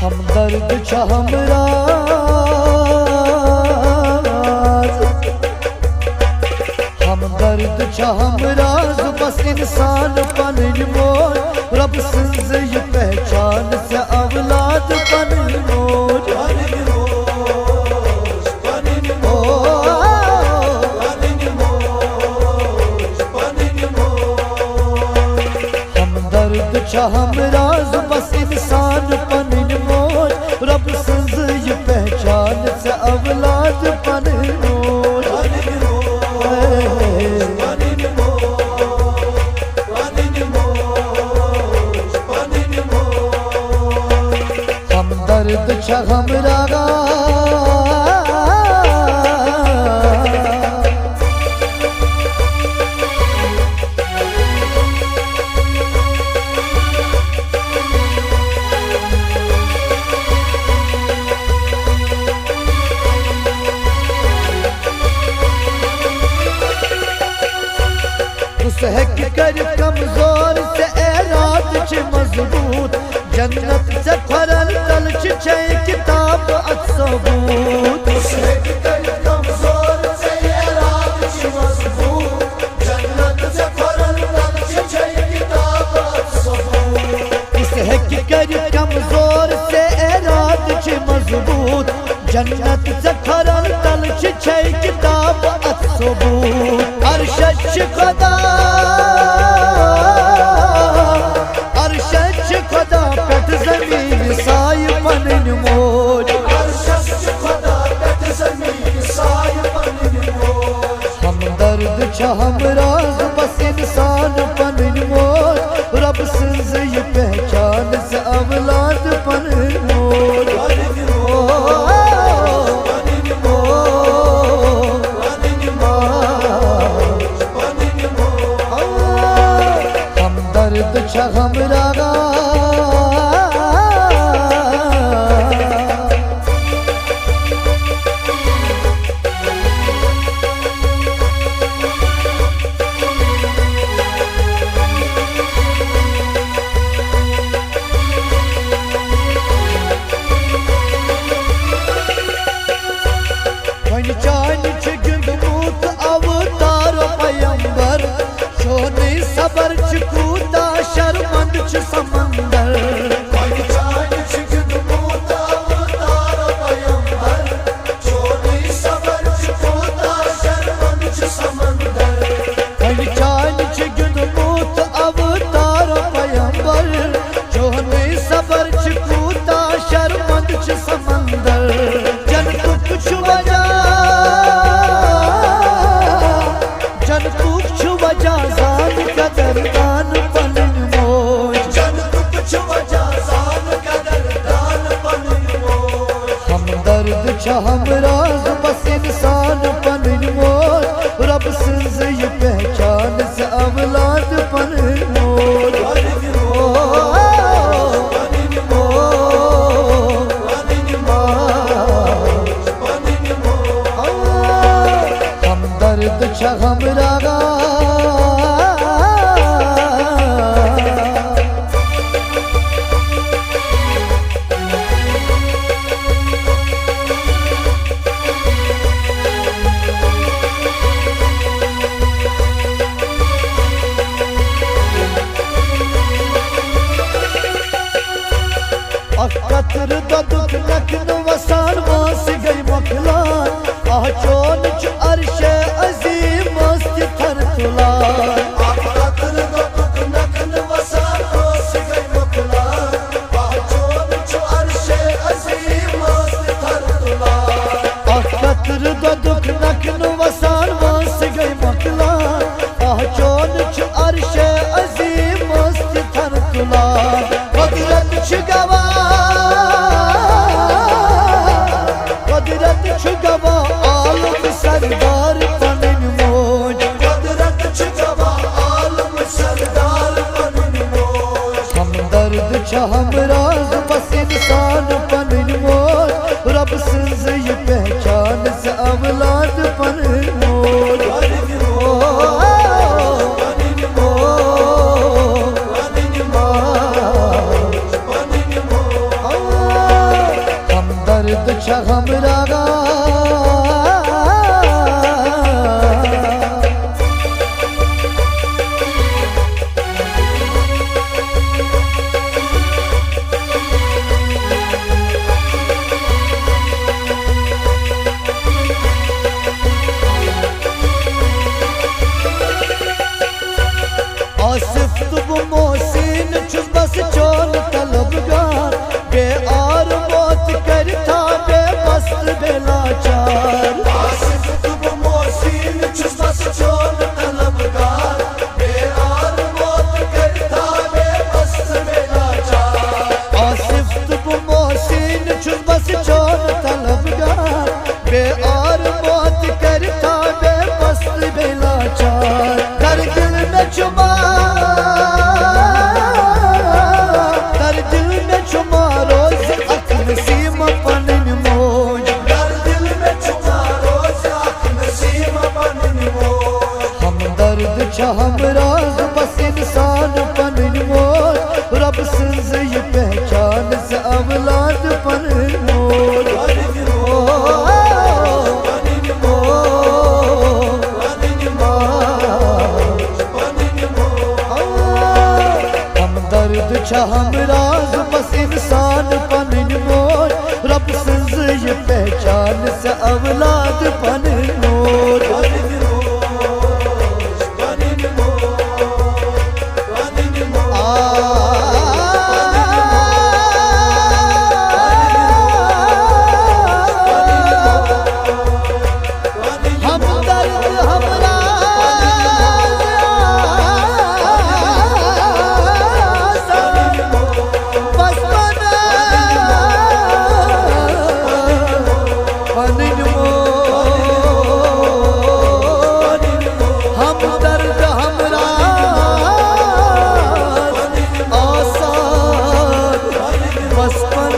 हमदर्द छ हमरा हमदर्द छ हमरा बस इंसान पन मोर रब सिंज ये पहचान से औलाद पन मोर हमदर्द छ हमरा बस इंसान पन मोर रब सिंज ये पहचान से औलाद पन मोर हमदर्द छ हमरा सहक कर कमजोर से एराद छ मजबूत जन्नत से फरल तल छ किताब सबूत सहक कर कमजोर से एराद छ मजबूत जन्नत से फरल तल छ किताब सबूत सहक कर कमजोर से एराद छ मजबूत जन्नत से फरल तल छ किताब सबूत अर्श खुदा अर्श खुदा पेट जमीन साय पन मोर अर्श खुदा पेट जमीन साय पन मोर हमदर्द छ हमरा बस इंसान पन मोर रब सिंज ये पहचान से औलाद पन मोर हमदर्द छ हमरा चान छ गिंदमूत अवतार पैगंबर सोने सबर छ कूदा शर्मंद छ समंदर चान छ गिंदमूत अवतार पैगंबर सोने सबर छ कूदा शर्मंद छ समंदर चान छ गिंदमूत अवतार पैगंबर सोने सबर छ कूदा शर्मंद छ समंदर जन कुछ वजह जान कदरदान पन मोर जन कुछ वजह जान कदरदान पन मोर हमदर्द छ हमरा बस इंसान पन मोर रब सिंज ये पहचान से औलाद पन मोर हमदर्द छ हमरा कतर दुख नखन वसान वास गई मखलान चोन च अर्श अजीम मस्त थर तुलान कतर दुख नखन वसान वास गई मखलान चोन च अर्श अजीम मस्त थर तुलान कतर दुख नखन वसान वास गई मखलान चोन च अर्श अजीम मस्त थर तुलान कुदरत छ गवा कुदरत छ गवा आलम सरदार पन मोर कुदरत छ गवा आलम सरदार पन मोर हमदर्द छ हमरा बस इंसान पन मोर रब सिंज ये पहचान से औलाद पन मोर दर्द छ हमरा आसिफ तुब मोहसिन छुस बस चोन तलबगार बेआर मौत करता बेबस्त बेलाचार आसिफ तुब मोहसिन छुस बस चोन तलबगार बेआर मौत करता बेबस्त बेलाचार आसिफ तुब मोहसिन छुस बस चोन तलबगार बेआर मौत करता बेबस्त बेलाचार कर दिल में चुमा हमरा बस इंसान पन मोर रब सिंज ये पहचान से अवलाद पन मोर हमदर्द छ हमरा बस इंसान पन मोर रब सिंज ये पहचान से अवलाद पन मोर बस पन